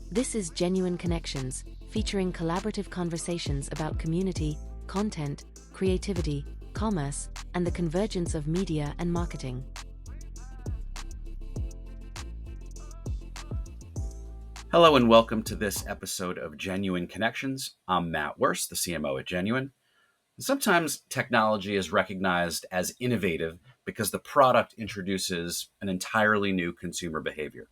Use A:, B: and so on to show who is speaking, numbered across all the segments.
A: This is Genuine Connections, featuring collaborative conversations about community, content, creativity, commerce, and the convergence of media and marketing.
B: Hello and welcome to this episode of Genuine Connections. I'm Matt Worst, the CMO at Genuine. Sometimes technology is recognized as innovative because the product introduces an entirely new consumer behavior.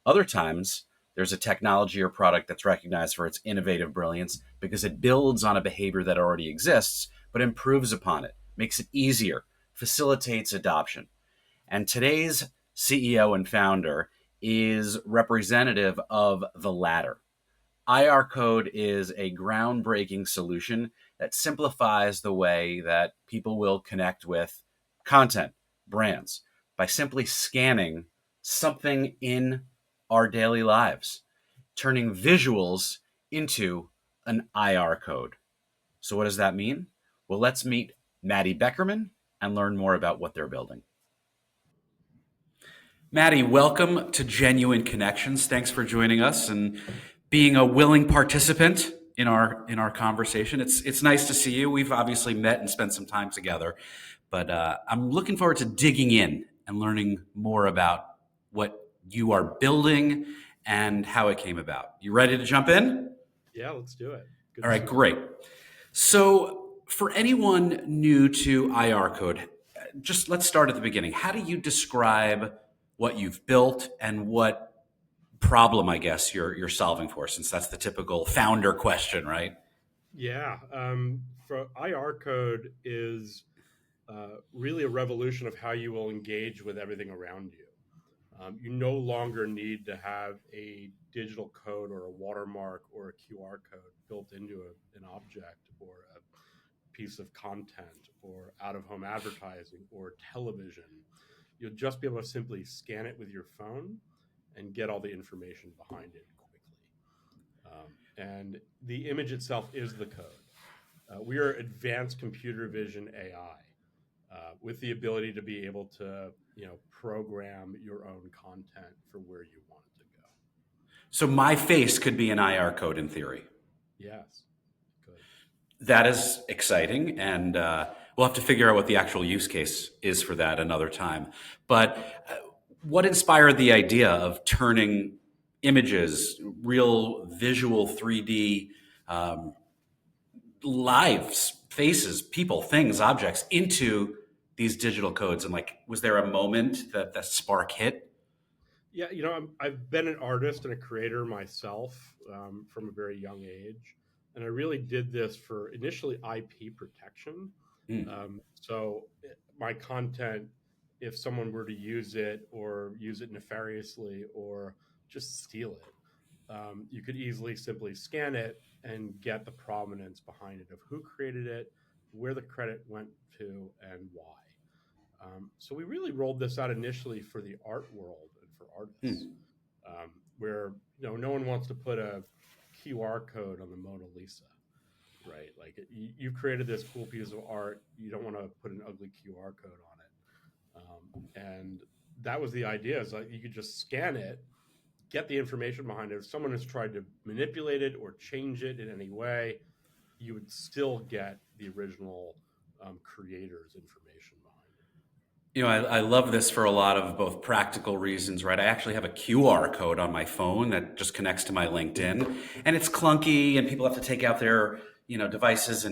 B: Other times, there's a technology or product that's recognized for its innovative brilliance because it builds on a behavior that already exists, but improves upon it, makes it easier, facilitates adoption. And today's CEO and founder is representative of the latter. IRCODE is a groundbreaking solution that simplifies the way that people will connect with content, brands, by simply scanning something in our daily lives, turning visuals into an IR code. So what does that mean? Well, let's meet Matty Beckerman and learn more about what they're building. Matty, welcome to Genuine Connections. Thanks for joining us and being a willing participant in our conversation. It's nice to see you. We've obviously met and spent some time together, but I'm looking forward to digging in and learning more about what you are building and how it came about. You ready to jump in?
C: Yeah, let's do it.
B: Good. All right, great. So for anyone new to IRCODE, just let's start at the beginning. How do you describe what you've built and what problem, I guess, you're solving for, since that's the typical founder question, right?
C: Yeah. For IRCODE is really a revolution of how you will engage with everything around you. You no longer need to have a digital code or a watermark or a QR code built into an object or a piece of content or out-of-home advertising or television. You'll just be able to simply scan it with your phone and get all the information behind it quickly. And the image itself is the code. We are advanced computer vision AI with the ability to be able to, program your own content for where you want it to go.
B: So my face could be an IR code in theory.
C: Yes. Good.
B: That is exciting, and we'll have to figure out what the actual use case is for that another time. But what inspired the idea of turning images, real visual 3D lives, faces, people, things, objects, into these digital codes? And was there a moment that that spark hit?
C: Yeah, I've been an artist and a creator myself from a very young age. And I really did this for initially IP protection. So my content, if someone were to use it or use it nefariously or just steal it, you could easily simply scan it and get the provenance behind it of who created it, where the credit went to, and why. So we really rolled this out initially for the art world and for artists, where no one wants to put a QR code on the Mona Lisa, right? Like you created this cool piece of art, you don't want to put an ugly QR code on it, and that was the idea. Is like you could just scan it, get the information behind it. If someone has tried to manipulate it or change it in any way, you would still get the original creator's information behind it.
B: I love this for a lot of both practical reasons, right? I actually have a QR code on my phone that just connects to my LinkedIn, and it's clunky, and people have to take out their devices,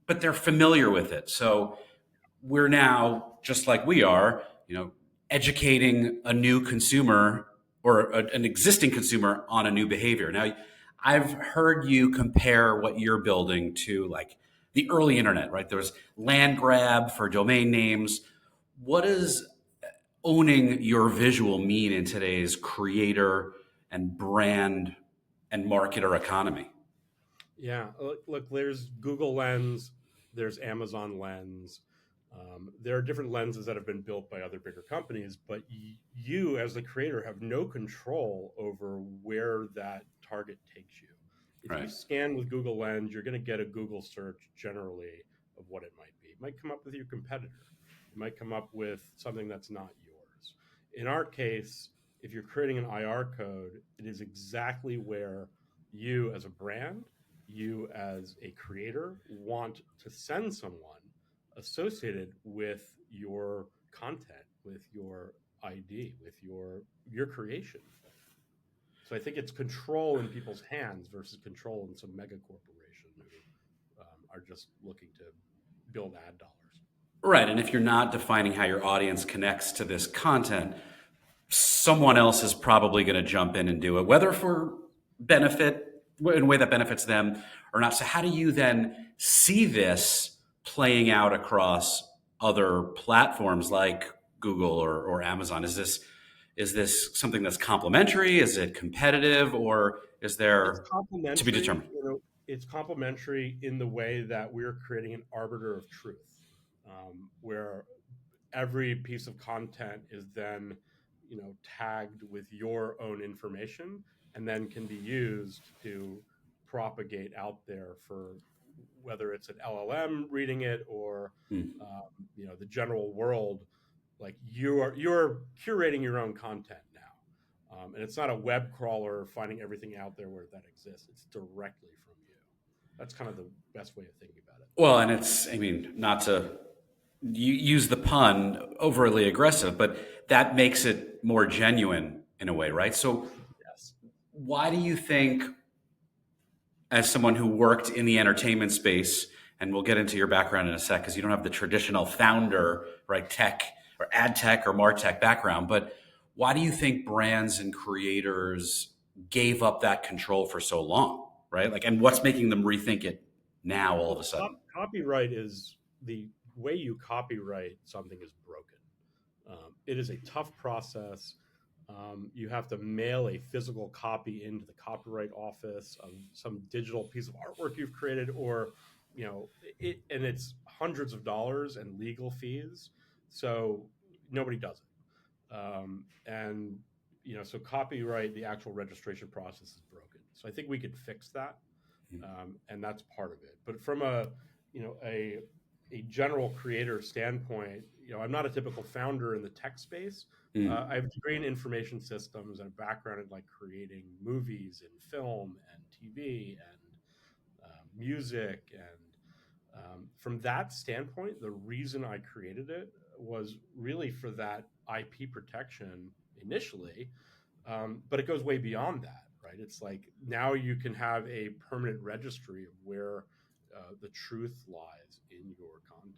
B: but they're familiar with it. So we're now, just like we are, educating a new consumer or an existing consumer on a new behavior. Now, I've heard you compare what you're building to the early internet, right? There was land grab for domain names. What does owning your visual mean in today's creator and brand and marketer economy?
C: Yeah, look, there's Google Lens, there's Amazon Lens. There are different lenses that have been built by other bigger companies, but you as the creator have no control over where that target takes you. If you scan with Google Lens, you're going to get a Google search generally of what it might be. It might come up with your competitor. It might come up with something that's not yours. In our case, if you're creating an IR code, it is exactly where you as a brand, you as a creator want to send someone associated with your content, with your ID, with your creation. So I think it's control in people's hands versus control in some mega corporation who are just looking to build ad dollars.
B: Right. And if you're not defining how your audience connects to this content, someone else is probably going to jump in and do it, whether for benefit, in a way that benefits them or not. So how do you then see this playing out across other platforms like Google or Amazon? Is this something that's complementary? Is it competitive, or is
C: It's
B: there to be
C: complementary.
B: determined?
C: It's complementary in the way that we're creating an arbiter of truth, where every piece of content is then, tagged with your own information, and then can be used to propagate out there for whether it's an LLM reading it or,
B: Hmm.
C: the general world. Like you're curating your own content now, and it's not a web crawler finding everything out there where that exists. It's directly from you. That's kind of the best way of thinking about it.
B: Well, and I mean, not to use the pun overly aggressive, but that makes it more genuine in a way, right? So
C: Yes.
B: why do you think, as someone who worked in the entertainment space, and we'll get into your background in a sec, because you don't have the traditional founder, right, tech or ad tech or martech background, but why do you think brands and creators gave up that control for so long, right? Like, and what's making them rethink it now all of a
C: Well,
B: sudden?
C: copyright is the way you copyright something is broken. It is a tough process. You have to mail a physical copy into the copyright office of some digital piece of artwork you've created, or and it's hundreds of dollars and legal fees. So nobody does it. And so copyright, the actual registration process is broken. So I think we could fix that, and that's part of it. But from a you know a general creator standpoint, I'm not a typical founder in the tech space.
B: Mm.
C: I have a degree in information systems and a background in like creating movies and film and TV and music. And from that standpoint, the reason I created it was really for that IP protection initially, but it goes way beyond that, right? It's like now you can have a permanent registry of where the truth lies in your content.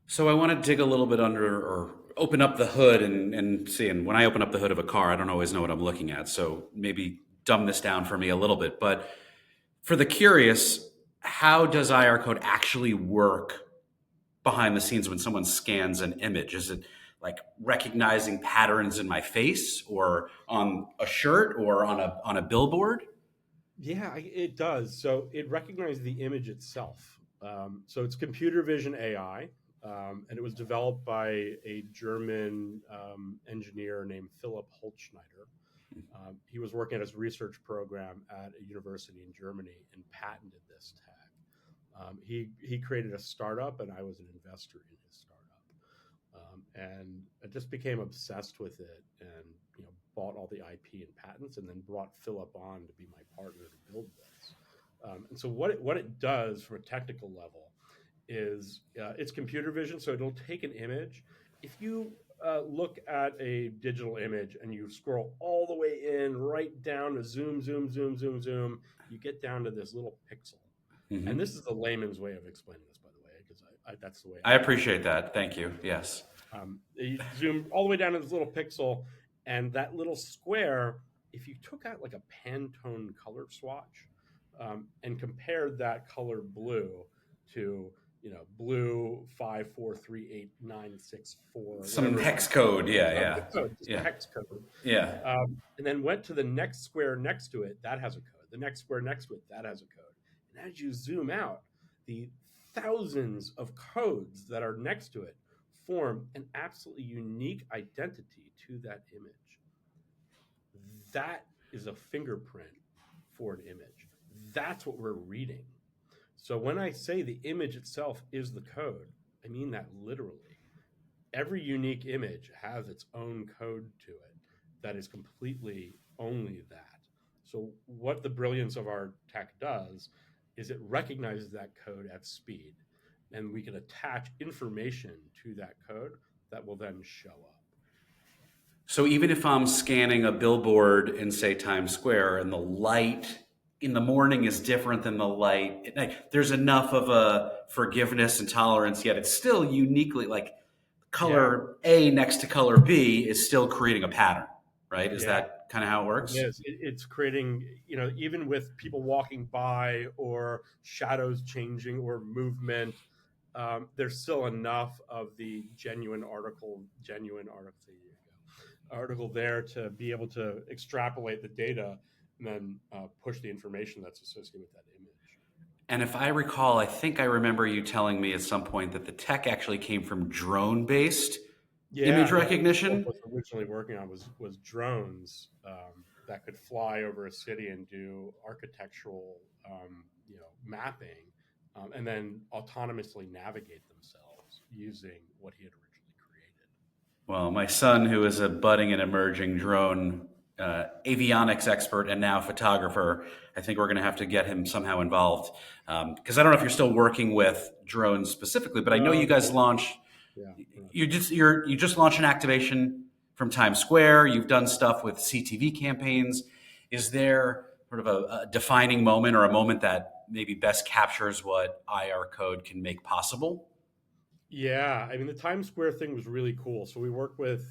B: So I want to dig a little bit under, or open up the hood and see. And when I open up the hood of a car, I don't always know what I'm looking at. So maybe dumb this down for me a little bit. But for the curious, how does IR code actually work behind the scenes when someone scans an image? Is it like recognizing patterns in my face or on a shirt or on a billboard?
C: Yeah, it does. So it recognizes the image itself. So it's computer vision AI, and it was developed by a German engineer named Philipp Holzschneider. He was working at his research program at a university in Germany and patented this tag. He created a startup, and I was an investor in his startup. And I just became obsessed with it, and bought all the IP and patents, and then brought Philip on to be my partner to build this. And so what it does from a technical level is it's computer vision, so it'll take an image. If you look at a digital image and you scroll all the way in, right down to zoom, zoom, zoom, zoom, zoom, you get down to this little pixel. And
B: Mm-hmm.
C: this is the layman's way of explaining this, by the way, because that's the way
B: I appreciate that. Thank you. Yes.
C: you zoom all the way down to this little pixel, and that little square, if you took out like a Pantone color swatch, and compared that color blue to blue 5438964,
B: Some
C: whatever it
B: hex
C: is,
B: code. Yeah.
C: the code, just the
B: Yeah.
C: hex code,
B: Yeah.
C: and then went to the next square next to it, that has a code. The next square next to it, that has a code. And as you zoom out, the thousands of codes that are next to it form an absolutely unique identity to that image. That is a fingerprint for an image. That's what we're reading. So when I say the image itself is the code, I mean that literally. every unique image has its own code to it that is completely only that. So what the brilliance of our tech does is it recognizes that code at speed, and we can attach information to that code that will then show up.
B: So even if I'm scanning a billboard in, say, Times Square, and the light in the morning is different than the light at night, there's enough of a forgiveness and tolerance, yet it's still uniquely like color A next to color B is still creating a pattern, right? Is
C: Yeah.
B: that kind of how it works?
C: Yes, it's creating, even with people walking by or shadows changing or movement, there's still enough of the article there to be able to extrapolate the data and then push the information that's associated with that image.
B: And if I recall, I think I remember you telling me at some point that the tech actually came from drone-based image
C: Yeah, what
B: recognition.
C: was originally working on was drones that could fly over a city and do architectural, mapping, and then autonomously navigate themselves using what he had originally created.
B: Well, my son, who is a budding and emerging drone avionics expert and now photographer, I think we're going to have to get him somehow involved because I don't know if you're still working with drones specifically, but I know
C: No,
B: you
C: no,
B: guys launched.
C: yeah,
B: You just launched an activation from Times Square. You've done stuff with CTV campaigns. Is there sort of a defining moment or a moment that maybe best captures what IRCODE can make possible?
C: yeah. I mean, the Times Square thing was really cool. So we work with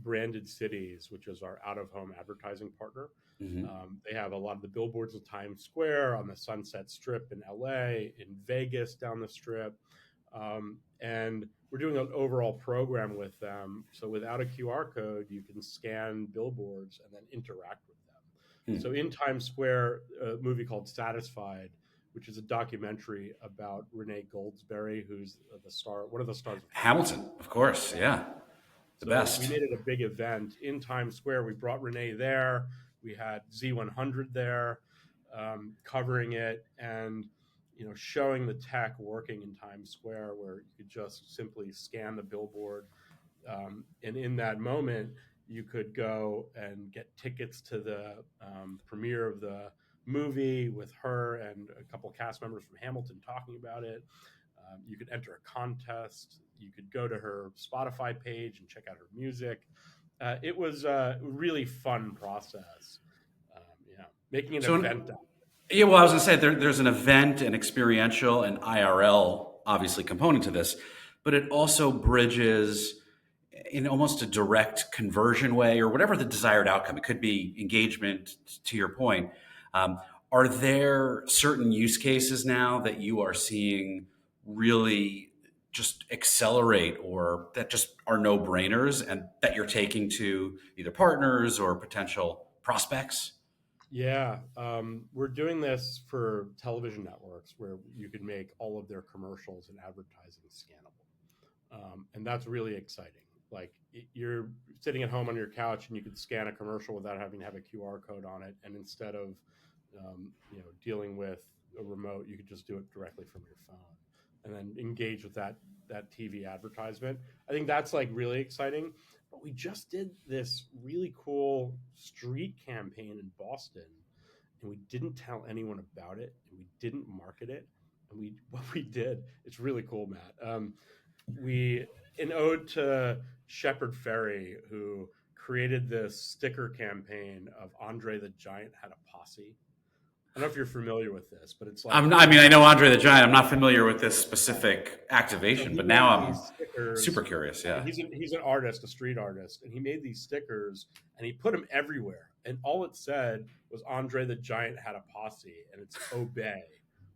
C: Branded Cities, which is our out-of-home advertising partner.
B: Mm-hmm.
C: They have a lot of the billboards of Times Square, on the Sunset Strip in LA, in Vegas down the Strip. And we're doing an overall program with them. So without a QR code, you can scan billboards and then interact with them.
B: Hmm.
C: So in Times Square, a movie called Satisfied, which is a documentary about Renee Goldsberry, who's the star, one of the stars of
B: Hamilton, of course. Yeah. The
C: so we
B: best.
C: made it a big event in Times Square. We brought Renee there. We had Z100 there covering it and showing the tech working in Times Square, where you could just simply scan the billboard, and in that moment you could go and get tickets to the premiere of the movie with her and a couple cast members from Hamilton talking about it. You could enter a contest. You could go to her Spotify page and check out her music. It was a really fun process. Making an
B: So,
C: event.
B: yeah, well, I was going to say there's an event, an experiential, and IRL obviously component to this, but it also bridges in almost a direct conversion way or whatever the desired outcome. It could be engagement, to your point. Um, are there certain use cases now that you are seeing really just accelerate or that just are no brainers and that you're taking to either partners or potential prospects?
C: Yeah, we're doing this for television networks where you could make all of their commercials and advertising scannable, and that's really exciting. Like you're sitting at home on your couch and you could scan a commercial without having to have a QR code on it, and instead of dealing with a remote, you could just do it directly from your phone, and then engage with that TV advertisement. I think that's like really exciting. But we just did this really cool street campaign in Boston, and we didn't tell anyone about it, and we didn't market it. And what we did, it's really cool, Matt. We an ode to Shepard Fairey, who created this sticker campaign of Andre the Giant had a posse. I don't know if you're familiar with this, but it's like
B: I mean, I know Andre the Giant. I'm not familiar with this specific
C: so
B: activation,
C: he
B: but now
C: made
B: I'm
C: these stickers.
B: super curious. Yeah.
C: He's an artist, a street artist, and he made these stickers and he put them everywhere. And all it said was Andre the Giant had a posse, and it's obey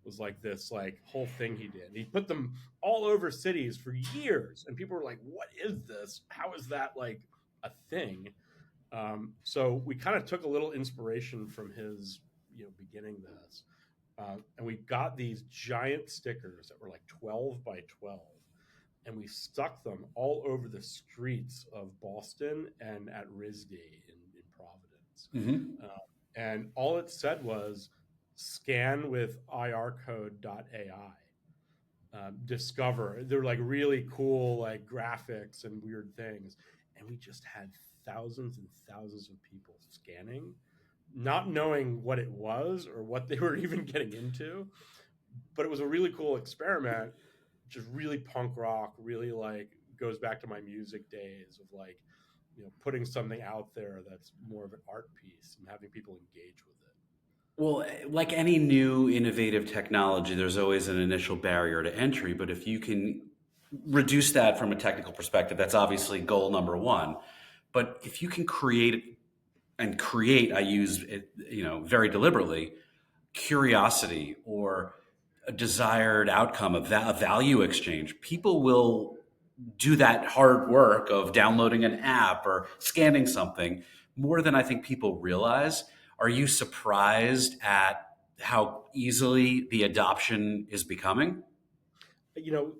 C: was like this like whole thing he did. And he put them all over cities for years, and people were like, "What is this? How is that like a thing?" So we kind of took a little inspiration from his beginning this. And we got these giant stickers that were like 12 by 12, and we stuck them all over the streets of Boston and at RISD in Providence.
B: Mm-hmm.
C: And all it said was scan with ircode.ai. discover. They're like really cool, like graphics and weird things. And we just had thousands and thousands of people scanning, not knowing what it was or what they were even getting into. But it was a really cool experiment, just really punk rock, really like goes back to my music days of like, putting something out there that's more of an art piece and having people engage with it.
B: Well, like any new innovative technology, there's always an initial barrier to entry. But if you can reduce that from a technical perspective, that's obviously goal number one. But if you can create, I use it, very deliberately, curiosity or a desired outcome of a value exchange, people will do that hard work of downloading an app or scanning something more than I think people realize. Are you surprised at how easily the adoption is becoming?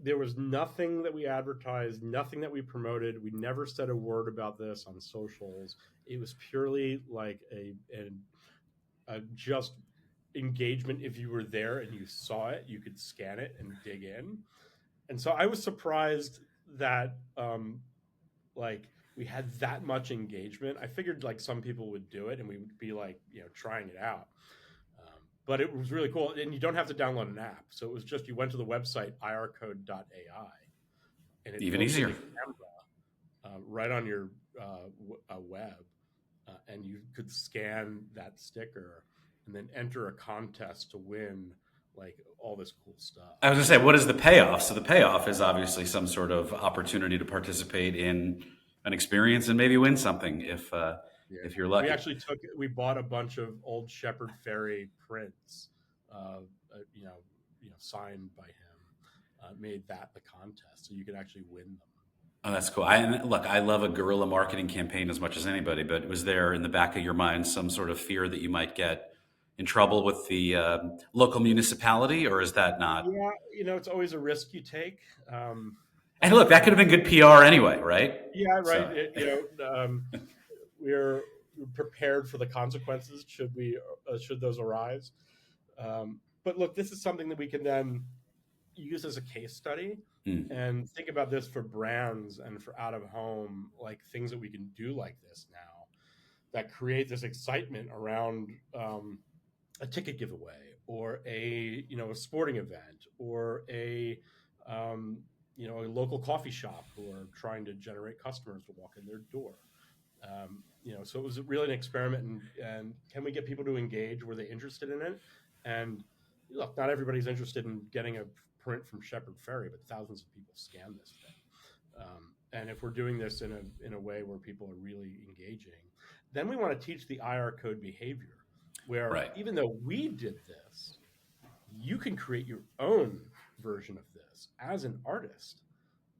C: There was nothing that we advertised, nothing that we promoted. We never said a word about this on socials. It was purely like a just engagement. If you were there and you saw it, you could scan it and dig in. And so I was surprised that like we had that much engagement. I figured like some people would do it and we would be like, trying it out. But it was really cool. And you don't have to download an app. So it was just you went to the website ircode.ai and it
B: Even
C: opened
B: easier.
C: a camera right on your web. And you could scan that sticker and then enter a contest to win like all this cool stuff.
B: I was going to say, what is the payoff? So the payoff is obviously some sort of opportunity to participate in an experience and maybe win something
C: Yeah,
B: if you're
C: we
B: lucky.
C: actually we bought a bunch of old Shepherd Ferry prints, signed by him, made that the contest, so you could actually win them.
B: Oh, that's cool. I love a guerrilla marketing campaign as much as anybody, but was there in the back of your mind some sort of fear that you might get in trouble with the local municipality, or is that not?
C: Yeah, it's always a risk you take.
B: And look, that could have been good PR anyway, right?
C: Yeah, right.
B: So,
C: We're prepared for the consequences should those arise. But look, this is something that we can then use as a case study
B: hmm,
C: and think about this for brands and for out of home, like things that we can do like this now that create this excitement around a ticket giveaway or a sporting event or a local coffee shop who are trying to generate customers to walk in their door. So it was really an experiment, and can we get people to engage? Were they interested in it? And look, not everybody's interested in getting a print from Shepherd Ferry, but thousands of people scan this thing. And if we're doing this in a way where people are really engaging, then we want to teach the IR code behavior, where
B: right.
C: even though we did this, you can create your own version of this as an artist.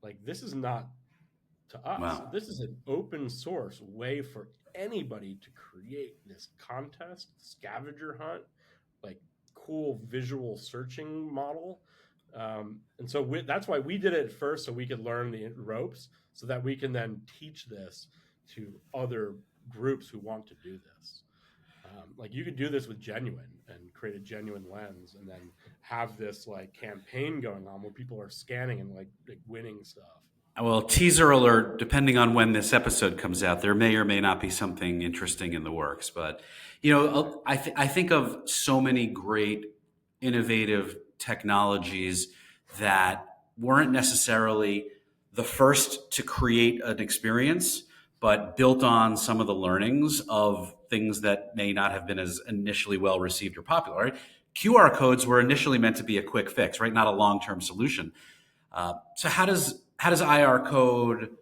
C: Like this is not to us.
B: Wow.
C: This is an open source way for anybody to create this contest, scavenger hunt, like cool visual searching model. And so that's why we did it first, so we could learn the ropes, so that we can then teach this to other groups who want to do this. Like you could do this with Genuine and create a genuine lens, and then have this like campaign going on where people are scanning and like winning stuff.
B: Well, teaser alert, depending on when this episode comes out, there may or may not be something interesting in the works. But, I think of so many great innovative technologies that weren't necessarily the first to create an experience, but built on some of the learnings of things that may not have been as initially well received or popular. Right? QR codes were initially meant to be a quick fix, right? Not a long-term solution. So how does IR code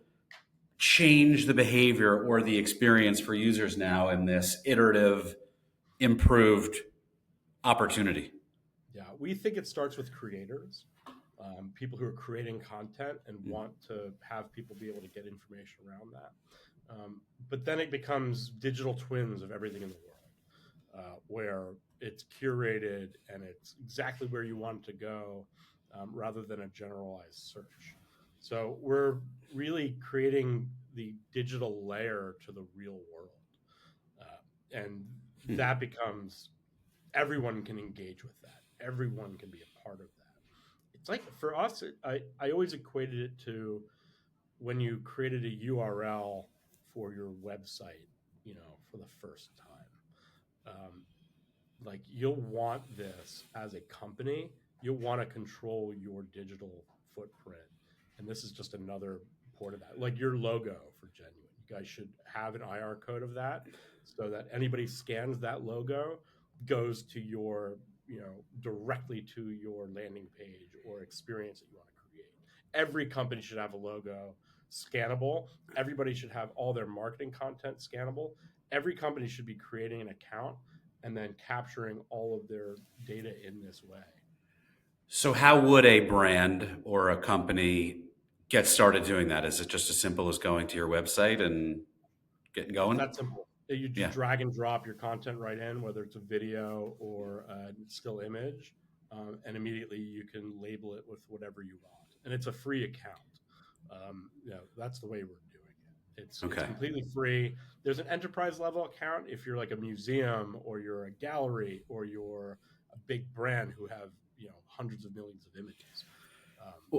B: change the behavior or the experience for users now in this iterative, improved opportunity?
C: Yeah, we think it starts with creators, people who are creating content and want to have people be able to get information around that. But then it becomes digital twins of everything in the world, where it's curated and it's exactly where you want to go, rather than a generalized search. So we're really creating the digital layer to the real world. And
B: Hmm.
C: that becomes everyone can engage with that. Everyone can be a part of that. It's like for us, I always equated it to when you created a URL for your website, for the first time. Like you'll want this as a company, you'll want to control your digital footprint. And this is just another port of that. Like your logo for Genuine. You guys should have an IR code of that so that anybody scans that logo goes to your, directly to your landing page or experience that you want to create. Every company should have a logo scannable. Everybody should have all their marketing content scannable. Every company should be creating an account and then capturing all of their data in this way.
B: So, how would a brand or a company get started doing that? Is it just as simple as going to your website and getting
C: It's
B: going?
C: that simple. You just
B: Yeah.
C: drag and drop your content right in, whether it's a video or a still image, and immediately you can label it with whatever you want. And it's a free account. That's the way we're doing it. It's
B: Okay.
C: completely free. There's an enterprise level account if you're like a museum or you're a gallery or you're a big brand who have hundreds of millions of images.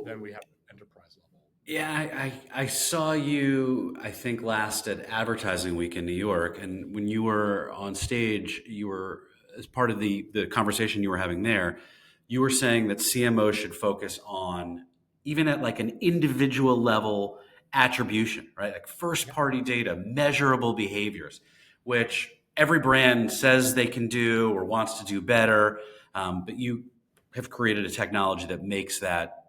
C: Then we have an enterprise level.
B: Yeah, I saw you, I think, last at Advertising Week in New York. And when you were on stage, you were, as part of the conversation you were having there, you were saying that CMO should focus on, even at like an individual level, attribution, right? Like first party data, measurable behaviors, which every brand says they can do or wants to do better. But you have created a technology that makes that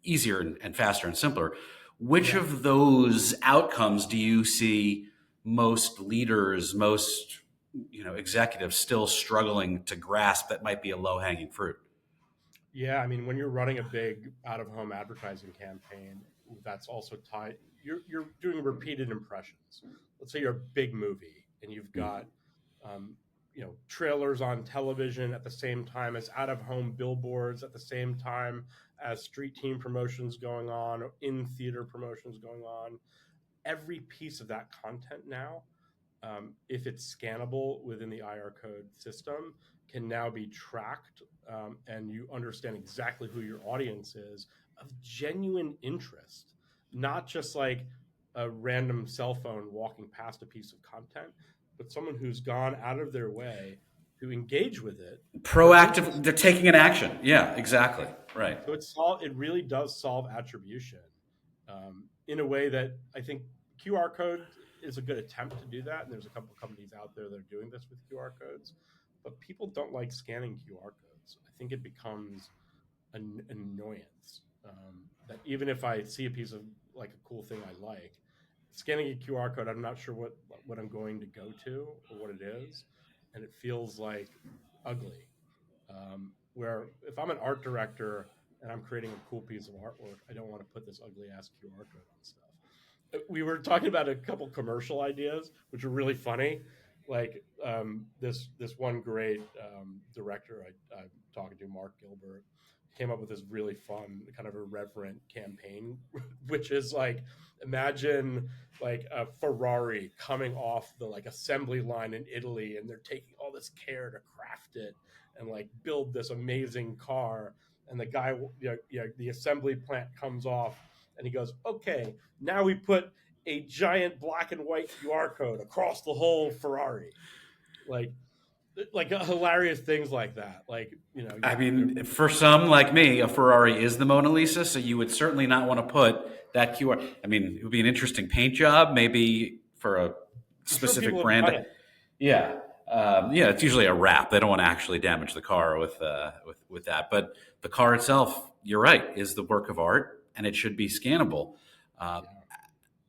B: easier and faster and simpler. Which of those outcomes do you see most leaders, most executives still struggling to grasp that might be a low hanging fruit?
C: Yeah, I mean, when you're running a big out-of-home advertising campaign, that's also tied. You're doing repeated impressions. Let's say you're a big movie and you've got, trailers on television at the same time as out-of-home billboards at the same time as street team promotions going on, or in theater promotions going on. Every piece of that content now, if it's scannable within the IR code system, can now be tracked, and you understand exactly who your audience is of genuine interest, not just like a random cell phone walking past a piece of content, but someone who's gone out of their way to engage with it.
B: Proactive, they're taking an action. Yeah, exactly. Right.
C: So it really does solve attribution, in a way that I think QR code is a good attempt to do that. And there's a couple of companies out there that are doing this with QR codes, but people don't like scanning QR codes. I think it becomes an annoyance, that even if I see a piece of like a cool thing I like, scanning a QR code, I'm not sure what I'm going to go to or what it is. And it feels like ugly. Where if I'm an art director and I'm creating a cool piece of artwork, I don't want to put this ugly ass QR code on stuff. We were talking about a couple commercial ideas, which are really funny. Like, this one great director I'm talking to, Mark Gilbert, came up with this really fun, kind of irreverent campaign, which is like, imagine like a Ferrari coming off the like assembly line in Italy, and they're taking all this care to craft it and like build this amazing car. And the guy, the assembly plant comes off, and he goes, "Okay, now we put a giant black and white QR code across the whole Ferrari." Like hilarious things like that. Like,
B: I mean, for some like me, a Ferrari is the Mona Lisa, so you would certainly not want to put that QR. I mean, it would be an interesting paint job, maybe for a
C: I'm sure
B: specific
C: people have
B: brand.
C: done it.
B: Yeah, yeah, it's usually a wrap. They don't want to actually damage the car with that. But the car itself, you're right, is the work of art, and it should be scannable. Uh,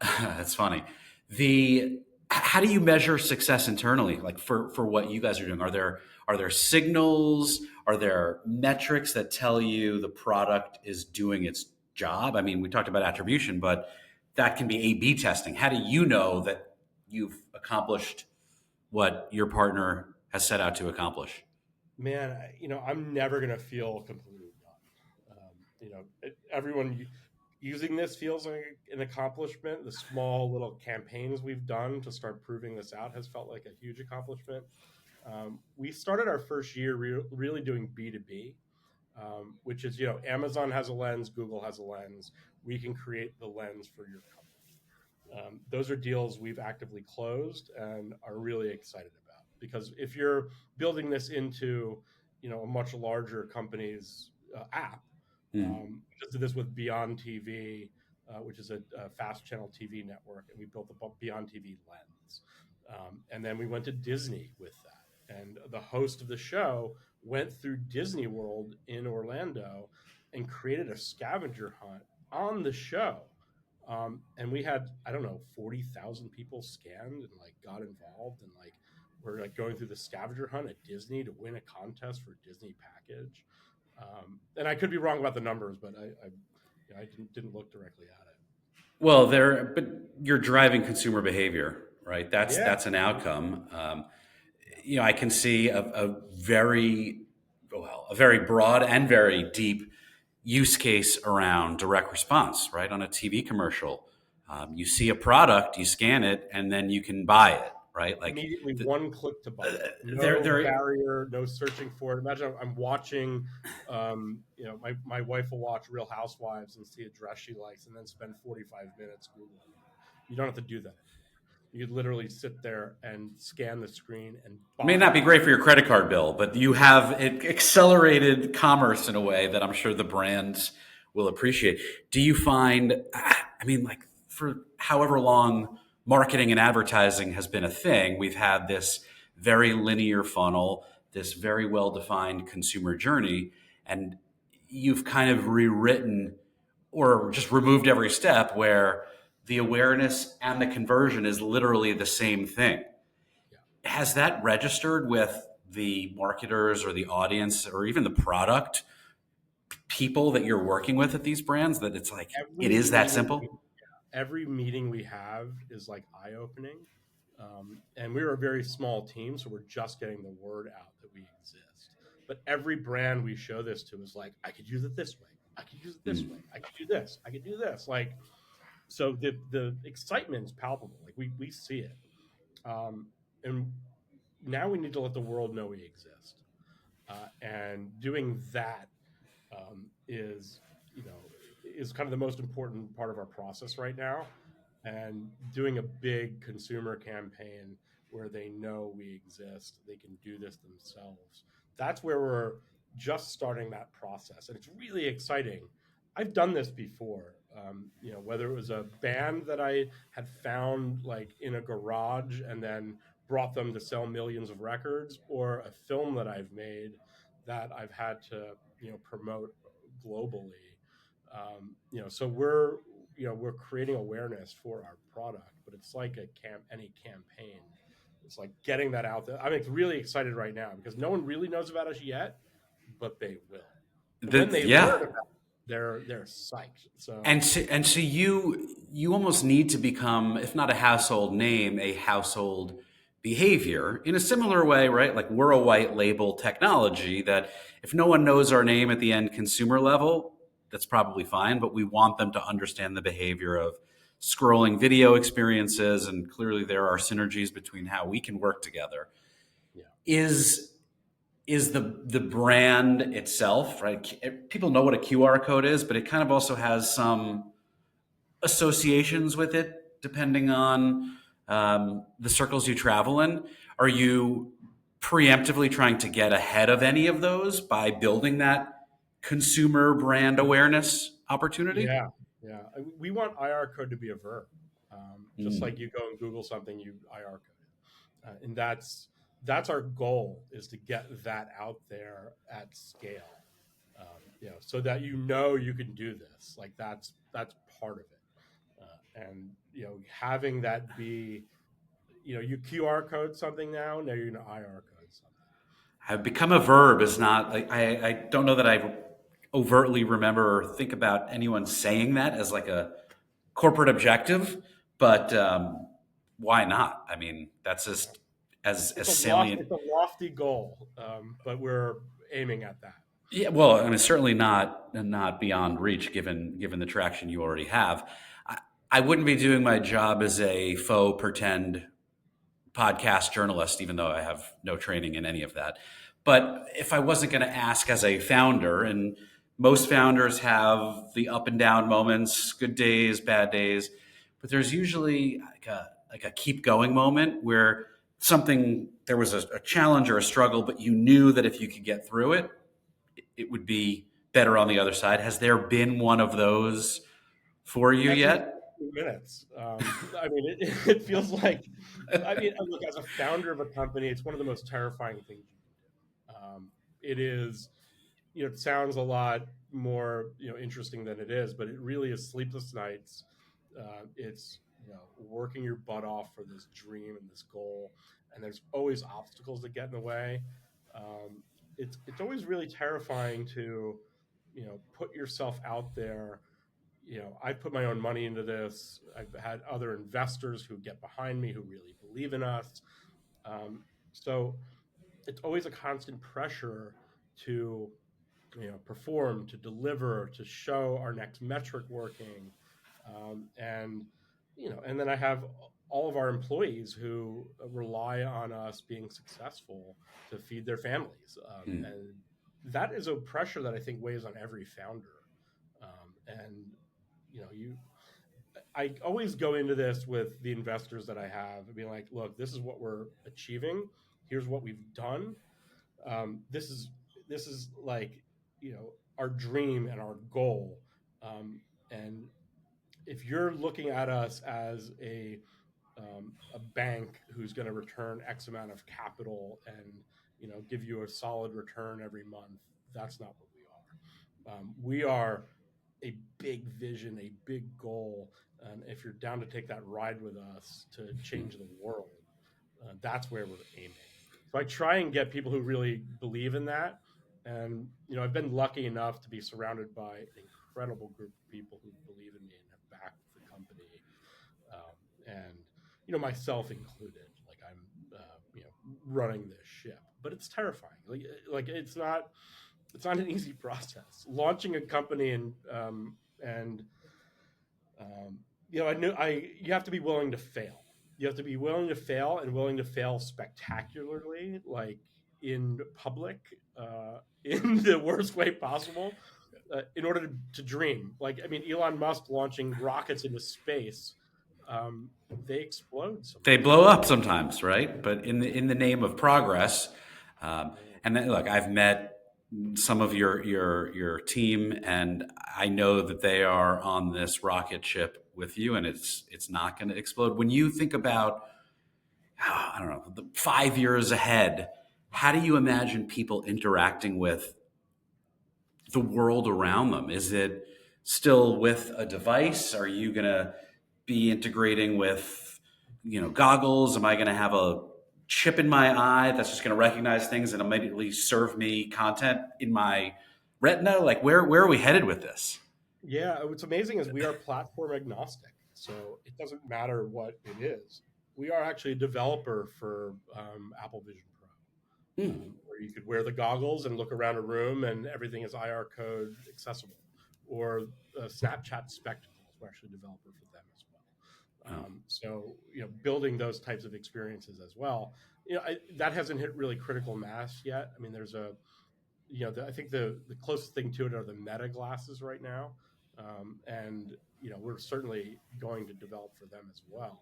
B: that's funny. The How do you measure success internally, like for what you guys are doing? Are there signals? Are there metrics that tell you the product is doing its job? I mean, we talked about attribution, but that can be A/B testing. How do you know that you've accomplished what your partner has set out to accomplish?
C: Man, I'm never gonna feel completely done. Everyone using this feels like an accomplishment. The small little campaigns we've done to start proving this out has felt like a huge accomplishment. We started our first year really doing B2B, which is, Amazon has a lens, Google has a lens. We can create the lens for your company. Those are deals we've actively closed and are really excited about, because if you're building this into, a much larger company's app, we just did this with Beyond TV, which is a fast channel TV network, and we built the Beyond TV lens. And then we went to Disney with that. And the host of the show went through Disney World in Orlando and created a scavenger hunt on the show. And we had, I don't know, 40,000 people scanned and like got involved, and like we're like going through the scavenger hunt at Disney to win a contest for a Disney package. And I could be wrong about the numbers, but I didn't look directly at it.
B: Well, but you're driving consumer behavior, right? That's an outcome. I can see a very broad and very deep use case around direct response, right? On a TV commercial, you see a product, you scan it, and then you can buy it, right? Like
C: immediately, one click to buy it. No barrier, no searching for it. Imagine I'm watching, my wife will watch Real Housewives and see a dress she likes, and then spend 45 minutes Googling it. You don't have to do that. You could literally sit there and scan the screen and buy.
B: It may not be great for your credit card bill, but you have accelerated commerce in a way that I'm sure the brands will appreciate. Do you find, like for however long marketing and advertising has been a thing, we've had this very linear funnel, this very well-defined consumer journey, and you've kind of rewritten or just removed every step where the awareness and the conversion is literally the same thing. Yeah. Has that registered with the marketers or the audience or even the product people that you're working with at these brands, that it's like, it is that simple?
C: Every meeting we have is like eye-opening. And we're a very small team, so we're just getting the word out that we exist. But every brand we show this to is like, I could use it this way. I could use it this way. I could do this. I could do this. Like, so the excitement is palpable. Like we see it. And now we need to let the world know we exist. And doing that is kind of the most important part of our process right now. And doing a big consumer campaign where they know we exist, they can do this themselves. That's where we're just starting that process. And it's really exciting. I've done this before. Whether it was a band that I had found like in a garage and then brought them to sell millions of records, or a film that I've made that I've had to, promote globally. So we're creating awareness for our product, but it's like any campaign. It's like getting that out there. I'm really excited right now because no one really knows about us yet, but they will. When they learn about it, they're psyched.
B: So you almost need to become, if not a household name, a household behavior in a similar way, right? Like we're a white label technology that if no one knows our name at the end consumer level, that's probably fine, but we want them to understand the behavior of scrolling video experiences, and clearly there are synergies between how we can work together. Yeah. Is the brand itself, right? People know what a QR code is, but it kind of also has some associations with it depending on the circles you travel in. Are you preemptively trying to get ahead of any of those by building that consumer brand awareness opportunity?
C: Yeah. We want IRCODE to be a verb. Just like you go and Google something, you IRCODE it. And that's our goal, is to get that out there at scale. So that you can do this. Like that's part of it. And having that be, you QR code something now you're going to IR code something.
B: Have become a verb is not like, I don't know that I overtly remember or think about anyone saying that as like a corporate objective, but why not? I mean, that's just as salient.
C: It's a lofty goal, but we're aiming at that.
B: Yeah, well, I mean, certainly not beyond reach given the traction you already have. I wouldn't be doing my job as a faux pretend podcast journalist, even though I have no training in any of that. But if I wasn't going to ask as a founder, and most founders have the up and down moments, good days, bad days, but there's usually like a keep going moment where there was a challenge or a struggle, but you knew that if you could get through it, it would be better on the other side. Has there been one of those for you
C: Every
B: yet?
C: 2 minutes. I mean, it feels like, I mean, look, as a founder of a company, it's one of the most terrifying things you can do. It is, it sounds a lot more, interesting than it is, but it really is sleepless nights. It's, working your butt off for this dream and this goal, and there's always obstacles that get in the way. It's always really terrifying to, put yourself out there. I put my own money into this. I've had other investors who get behind me who really believe in us. So it's always a constant pressure to, perform, to deliver, to show our next metric working, and and then I have all of our employees who rely on us being successful to feed their families,
B: Hmm.
C: and that is a pressure that I think weighs on every founder. And you I always go into this with the investors that I have and being like, look, this is what we're achieving. Here's what we've done. This is like, our dream and our goal. And if you're looking at us as a bank who's going to return X amount of capital and give you a solid return every month, that's not what we are. We are a big vision, a big goal, and if you're down to take that ride with us to change the world, that's where we're aiming. So I try and get people who really believe in that. And I've been lucky enough to be surrounded by an incredible group of people who believe in me and have backed the company, and myself included. Like I'm, running this ship, but it's terrifying. Like it's not an easy process launching a company, and um, I knew I you have to be willing to fail. You have to be willing to fail and willing to fail spectacularly, like in public, in the worst way possible, in order to dream. Like, I mean, Elon Musk launching rockets into space, they explode
B: They
C: sometimes.
B: blow up sometimes, right? But in the name of progress, um,
C: Yeah.
B: and then, look, I've met some of your team, and I know that they are on this rocket ship with you, and it's not going to explode. When you think about, I don't know, the 5 years ahead, how do you imagine people interacting with the world around them? Is it still with a device? Are you going to be integrating with, goggles? Am I going to have a chip in my eye that's just going to recognize things and immediately serve me content in my retina? Like, where are we headed with this?
C: Yeah, what's amazing is we are platform agnostic, so it doesn't matter what it is. We are actually a developer for Apple Vision Pro,
B: Hmm.
C: where you could wear the goggles and look around a room and everything is IR code accessible, or Snapchat spectacles. We're actually a developer for them as well.
B: Oh,
C: So building those types of experiences as well. That hasn't hit really critical mass yet. I mean, there's a I think the closest thing to it are the Meta glasses right now, and we're certainly going to develop for them as well.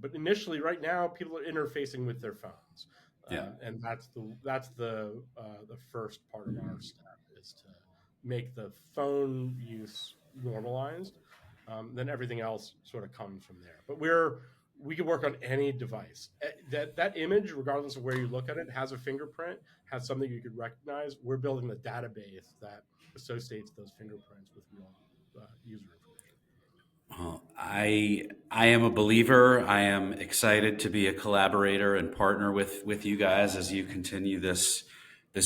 C: But initially, right now, people are interfacing with their phones,
B: yeah.
C: and that's the first part of our step is to make the phone use normalized. Then everything else sort of comes from there. But we can work on any device. That image, regardless of where you look at it, has a fingerprint, has something you could recognize. We're building the database that associates those fingerprints with real user information.
B: Well, I am a believer. I am excited to be a collaborator and partner with you guys as you continue this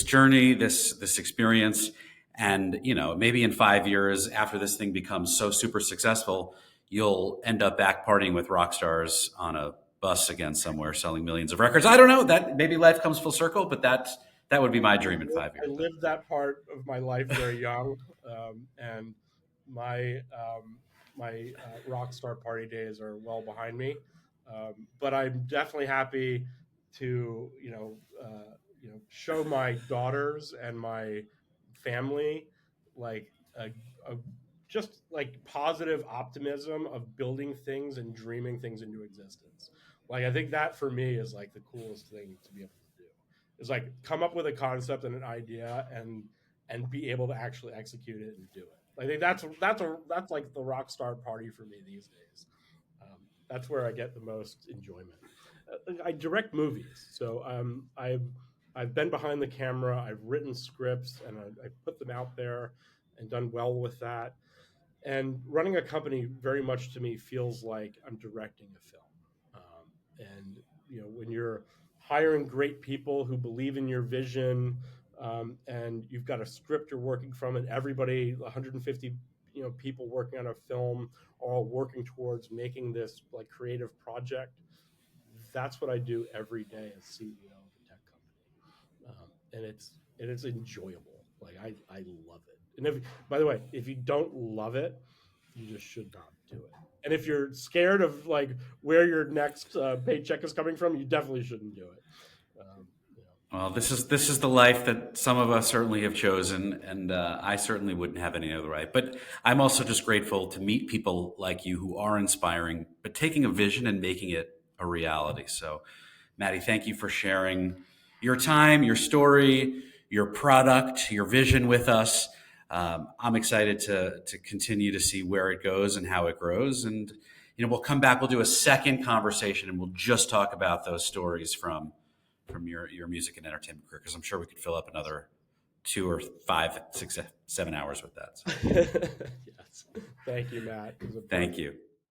B: journey, this experience. And maybe in 5 years after this thing becomes so super successful, you'll end up back partying with rock stars on a bus again somewhere, selling millions of records. I don't know. That maybe life comes full circle, but that would be my dream in five
C: I
B: years.
C: lived that part of my life very young, and my rock star party days are well behind me. But I'm definitely happy to show my daughters and my family like a just like positive optimism of building things and dreaming things into existence. Like I think that for me is like the coolest thing to be able to do. Is like come up with a concept and an idea and be able to actually execute it and do it. I think that's like the rock star party for me these days. That's where I get the most enjoyment. I direct movies, so I've been behind the camera. I've written scripts and I put them out there and done well with that. And running a company very much to me feels like I'm directing a film. And when you're hiring great people who believe in your vision, and you've got a script you're working from, and everybody, 150 people working on a film, are all working towards making this like creative project. That's what I do every day as CEO of a tech company, and it's enjoyable. Like I love it. And by the way, if you don't love it, you just should not do it. And if you're scared of like where your next paycheck is coming from, you definitely shouldn't do it.
B: Well, this is the life that some of us certainly have chosen, and I certainly wouldn't have any other way. But I'm also just grateful to meet people like you who are inspiring, but taking a vision and making it a reality. So, Matty, thank you for sharing your time, your story, your product, your vision with us. I'm excited to continue to see where it goes and how it grows. And we'll come back. We'll do a second conversation, and we'll just talk about those stories from your music and entertainment career, because I'm sure we could fill up another 2 or 5, 6, 7 hours with that. So.
C: Yes. Thank you, Matt.
B: Thank you.